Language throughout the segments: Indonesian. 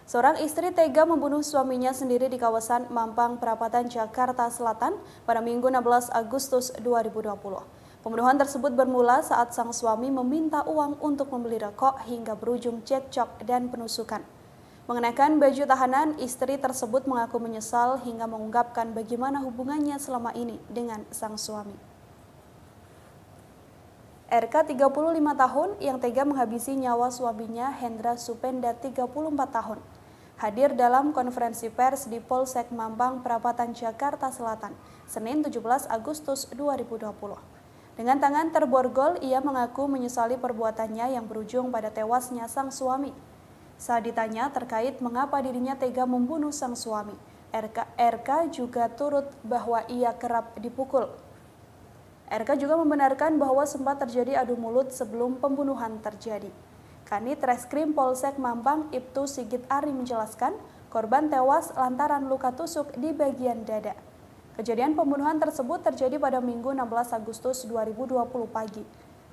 Seorang istri tega membunuh suaminya sendiri di kawasan Mampang Perapatan, Jakarta Selatan pada Minggu 16 Agustus 2020. Pembunuhan tersebut bermula saat sang suami meminta uang untuk membeli rokok hingga berujung cekcok dan penusukan. Mengenakan baju tahanan, istri tersebut mengaku menyesal hingga mengungkapkan bagaimana hubungannya selama ini dengan sang suami. RK 35 tahun yang tega menghabisi nyawa suaminya Hendra Supenda 34 tahun. Hadir dalam konferensi pers di Polsek Mampang Perapatan, Jakarta Selatan, Senin 17 Agustus 2020. Dengan tangan terborgol, ia mengaku menyesali perbuatannya yang berujung pada tewasnya sang suami. Saat ditanya terkait mengapa dirinya tega membunuh sang suami, RK juga turut bahwa ia kerap dipukul. RK juga membenarkan bahwa sempat terjadi adu mulut sebelum pembunuhan terjadi. Kanit Reskrim Polsek Mampang Ibtu Sigit Ari menjelaskan, korban tewas lantaran luka tusuk di bagian dada. Kejadian pembunuhan tersebut terjadi pada Minggu 16 Agustus 2020 pagi.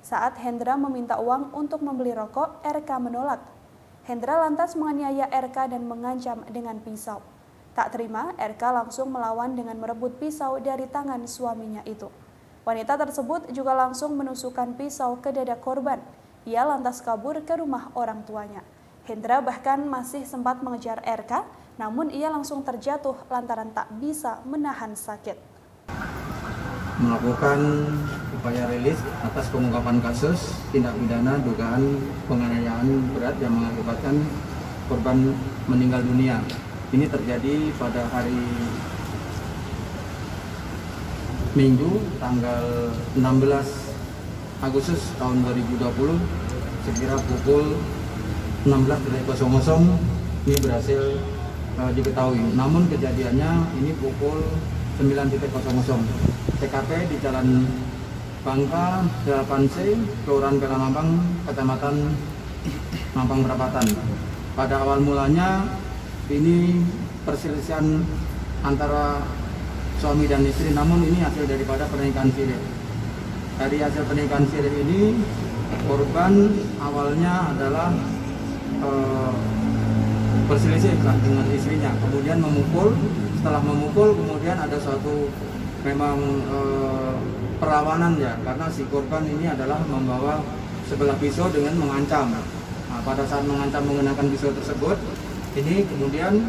Saat Hendra meminta uang untuk membeli rokok, RK menolak. Hendra lantas menganiaya RK dan mengancam dengan pisau. Tak terima, RK langsung melawan dengan merebut pisau dari tangan suaminya itu. Wanita tersebut juga langsung menusukkan pisau ke dada korban. Ia lantas kabur ke rumah orang tuanya. Hendra bahkan masih sempat mengejar RK, namun ia langsung terjatuh lantaran tak bisa menahan sakit. Melakukan upaya rilis atas pengungkapan kasus tindak pidana dugaan penganiayaan berat yang mengakibatkan korban meninggal dunia. Ini terjadi pada hari Minggu tanggal 16 Agustus tahun 2020 sekira pukul 16.00 ini berhasil diketahui. Namun kejadiannya ini pukul 9.00. TKP di Jalan Bangka 8C, Kelurahan Pelamampang, Kecamatan Mampang Perapatan. Pada awal mulanya ini perselisihan antara suami dan istri, namun ini hasil daripada pernikahan siri. Dari hasil pernikahan siri ini, korban awalnya adalah berselisih dengan istrinya, kemudian memukul. Setelah memukul, kemudian ada suatu memang perlawanan ya, karena si korban ini adalah membawa sebelah pisau dengan mengancam. Nah, pada saat mengancam menggunakan pisau tersebut, ini kemudian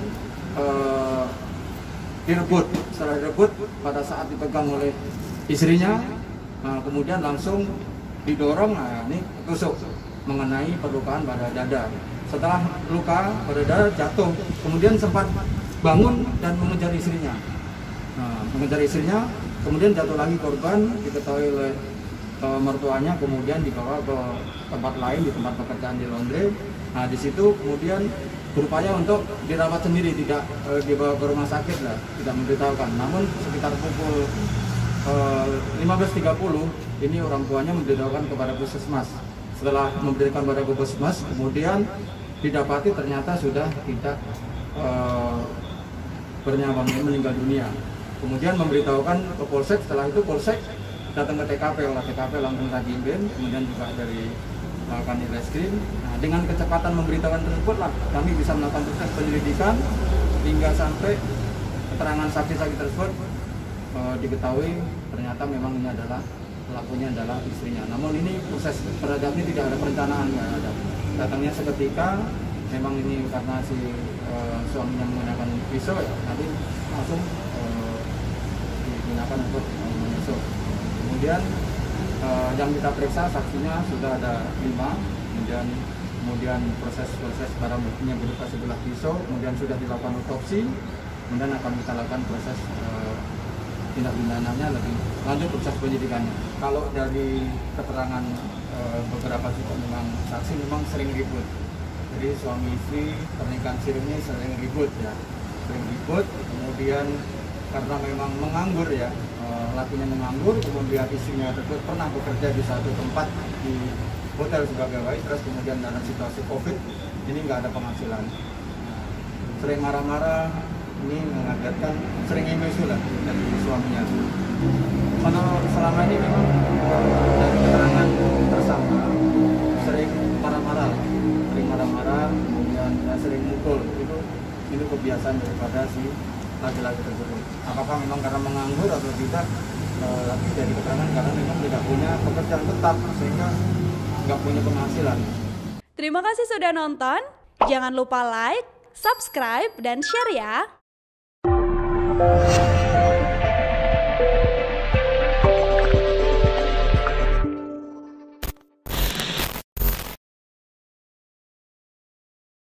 direbut. Setelah direbut, pada saat dipegang oleh istrinya, kemudian langsung didorong, ini tusuk mengenai perlukaan pada dada. Setelah luka pada dada jatuh, kemudian sempat bangun dan mengejar istrinya. Kemudian jatuh lagi korban, diketahui oleh mertuanya, kemudian dibawa ke tempat lain di tempat pekerjaan di laundry. Nah, di situ kemudian berupaya untuk dirawat sendiri, tidak dibawa ke rumah sakit lah, tidak memberitahukan. Namun sekitar pukul 15.30 ini orang tuanya memberitahukan kepada puskesmas. Setelah memberitahukan kepada puskesmas, kemudian didapati ternyata sudah tidak bernyawa, meninggal dunia. Kemudian memberitahukan ke Polsek. Setelah itu Polsek datang ke TKP, olah TKP langsung Rajimbin, kemudian juga dari Kanit Reskrim. Nah, dengan kecepatan memberitahukan tersebut lah kami bisa melakukan proses penyelidikan hingga sampai keterangan saksi-saksi tersebut diketahui ternyata memang ini adalah pelakunya adalah istrinya. Namun ini proses peradab ini tidak ada perencanaan, nggak ada. Datangnya seketika, memang ini karena si suaminya menggunakan pisau ya, nanti langsung digunakan untuk menusuk. Kemudian yang kita periksa saksinya sudah ada 5, kemudian proses barang buktinya berupa sebelah pisau, kemudian sudah dilakukan otopsi, kemudian akan kita lakukan proses tindak pidananya lebih lanjut, proses penyidikannya. Kalau dari keterangan beberapa juga memang saksi memang sering ribut. Jadi suami istri pernikahan siri ini sering ribut ya, kemudian karena memang menganggur ya, lakinya menganggur, kemudian istrinya tersebut pernah bekerja di satu tempat di hotel sebagai pegawai, terus kemudian dalam situasi COVID ini nggak ada penghasilan, sering marah-marah, ini mengakibatkan sering emosi lah dari suaminya. Kalau selama ini memang dari keterangan tersangka sering marah-marah, kemudian sering mukul, itu ini kebiasaan daripada si laki-laki tersebut. Apakah memang karena menganggur atau tidak, tapi dari keterangan karena memang tidak punya pekerjaan tetap sehingga nggak punya penghasilan. Terima kasih sudah nonton. Jangan lupa like, subscribe, dan share ya.